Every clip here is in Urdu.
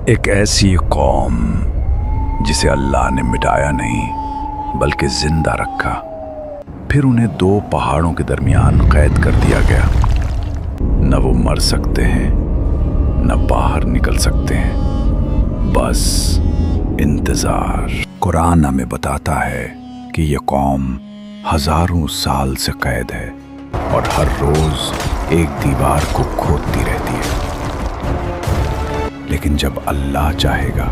ایک ایسی قوم جسے اللہ نے مٹایا نہیں بلکہ زندہ رکھا، پھر انہیں دو پہاڑوں کے درمیان قید کر دیا گیا۔ نہ وہ مر سکتے ہیں نہ باہر نکل سکتے ہیں، بس انتظار۔ قرآن ہمیں بتاتا ہے کہ یہ قوم ہزاروں سال سے قید ہے اور ہر روز ایک دیوار کو کھودتی رہتی ہے، لیکن جب اللہ چاہے گا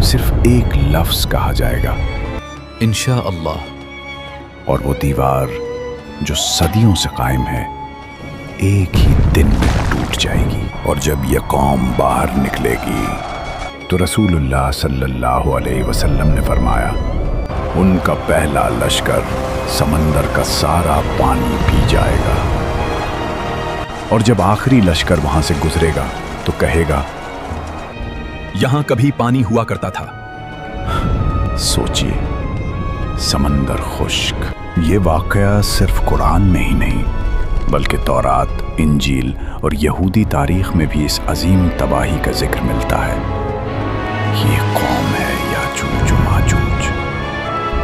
صرف ایک لفظ کہا جائے گا، انشاءاللہ، اور وہ دیوار جو صدیوں سے قائم ہے ایک ہی دن میں ٹوٹ جائے گی۔ اور جب یہ قوم باہر نکلے گی تو رسول اللہ صلی اللہ علیہ وسلم نے فرمایا، ان کا پہلا لشکر سمندر کا سارا پانی پی جائے گا، اور جب آخری لشکر وہاں سے گزرے گا تو کہے گا، یہاں کبھی پانی ہوا کرتا تھا۔ سوچئے، سمندر خشک۔ یہ واقعہ صرف قرآن میں ہی نہیں بلکہ تورات، انجیل اور یہودی تاریخ میں بھی اس عظیم تباہی کا ذکر ملتا ہے۔ یہ قوم ہے یاجوج و ماجوج،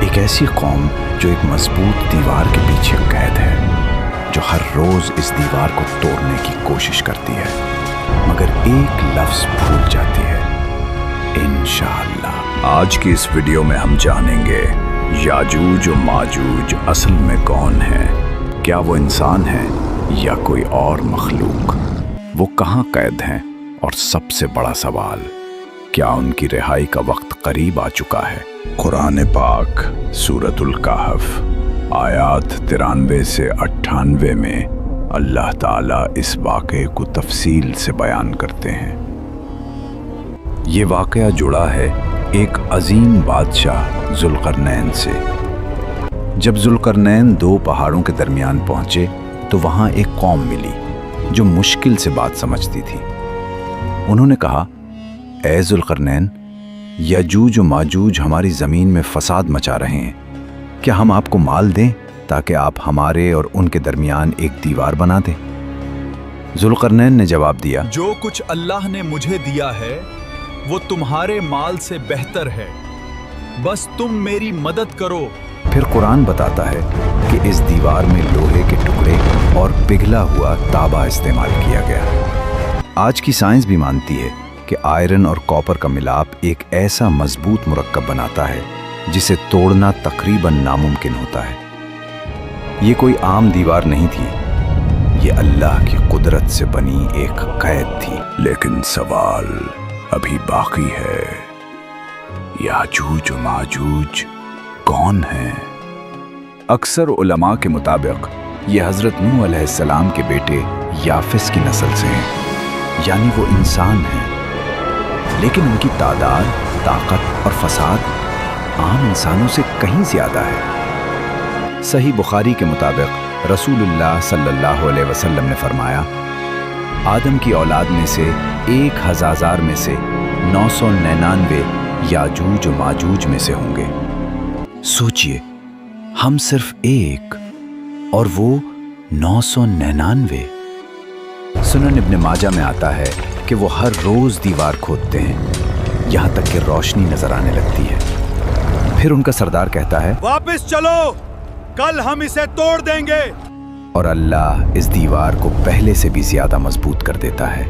ایک ایسی قوم جو ایک مضبوط دیوار کے پیچھے قید ہے، جو ہر روز اس دیوار کو توڑنے کی کوشش کرتی ہے مگر ایک لفظ بھول جاتی ہے، انشاءاللہ۔ آج کی اس ویڈیو میں ہم جانیں گے یاجوج و ماجوج اصل میں کون ہیں، کیا وہ انسان ہیں یا کوئی اور مخلوق، وہ کہاں قید ہیں، اور سب سے بڑا سوال، کیا ان کی رہائی کا وقت قریب آ چکا ہے؟ قرآن پاک سورۃ الکہف آیات 93 سے 98 میں اللہ تعالیٰ اس واقعے کو تفصیل سے بیان کرتے ہیں۔ یہ واقعہ جڑا ہے ایک عظیم بادشاہ ذوالقرنین سے۔ جب ذوالقرنین دو پہاڑوں کے درمیان پہنچے تو وہاں ایک قوم ملی جو مشکل سے بات سمجھتی تھی۔ انہوں نے کہا، اے ذوالقرنین، یاجوج و ماجوج ہماری زمین میں فساد مچا رہے ہیں، کیا ہم آپ کو مال دیں تاکہ آپ ہمارے اور ان کے درمیان ایک دیوار بنا دیں؟ ذوالقرنین نے جواب دیا، جو کچھ اللہ نے مجھے دیا ہے وہ تمہارے مال سے بہتر ہے، بس تم میری مدد کرو۔ پھر قرآن بتاتا ہے کہ اس دیوار میں لوہے کے ٹکڑے اور پگھلا ہوا تانبا استعمال کیا گیا۔ آج کی سائنس بھی مانتی ہے کہ آئرن اور کاپر کا ملاپ ایک ایسا مضبوط مرکب بناتا ہے جسے توڑنا تقریباً ناممکن ہوتا ہے۔ یہ کوئی عام دیوار نہیں تھی، یہ اللہ کی قدرت سے بنی ایک قید تھی۔ لیکن سوال ابھی باقی ہے، یاجوج و ماجوج کون ہیں؟ اکثر علماء کے مطابق یہ حضرت نوح علیہ السلام کے بیٹے یافس کی نسل سے ہیں، یعنی وہ انسان ہیں، لیکن ان کی تعداد، طاقت اور فساد عام انسانوں سے کہیں زیادہ ہے۔ صحیح بخاری کے مطابق رسول اللہ صلی اللہ علیہ وسلم نے فرمایا، آدم کی اولاد میں سے 1000 میں سے 999 یاجوج و ماجوج میں سے ہوں گے۔ سوچئے، ہم صرف ایک اور وہ 999۔ سنن ابن ماجہ میں آتا ہے کہ وہ ہر روز دیوار کھودتے ہیں یہاں تک کہ روشنی نظر آنے لگتی ہے۔ پھر ان کا سردار کہتا ہے، واپس چلو، کل ہم اسے توڑ دیں گے، اور اللہ اس دیوار کو پہلے سے بھی زیادہ مضبوط کر دیتا ہے۔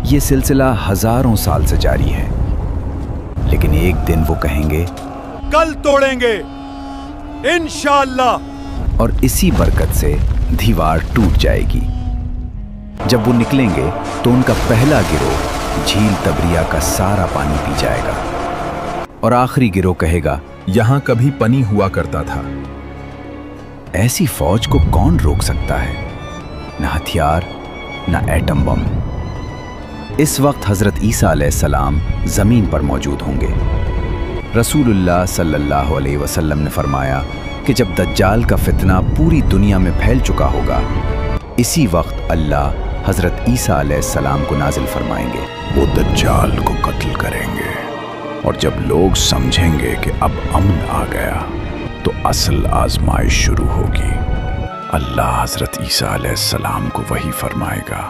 یہ سلسلہ ہزاروں سال سے جاری ہے، لیکن ایک دن وہ کہیں گے، کل توڑیں گے انشاءاللہ، اور اسی برکت سے دیوار ٹوٹ جائے گی۔ جب وہ نکلیں گے تو ان کا پہلا گروہ جھیل تبریہ کا سارا پانی پی جائے گا، اور آخری گروہ کہے گا، یہاں کبھی پانی ہوا کرتا تھا۔ ایسی فوج کو کون روک سکتا ہے؟ نہ ہتھیار، نہ ایٹم بم۔ اس وقت حضرت عیسیٰ علیہ السلام زمین پر موجود ہوں گے۔ رسول اللہ صلی اللہ علیہ وسلم نے فرمایا کہ جب دجال کا فتنہ پوری دنیا میں پھیل چکا ہوگا، اسی وقت اللہ حضرت عیسیٰ علیہ السلام کو نازل فرمائیں گے۔ وہ دجال کو قتل کریں گے، اور جب لوگ سمجھیں گے کہ اب امن آ گیا تو اصل آزمائش شروع ہوگی۔ اللہ حضرت عیسیٰ علیہ السلام کو وحی فرمائے گا،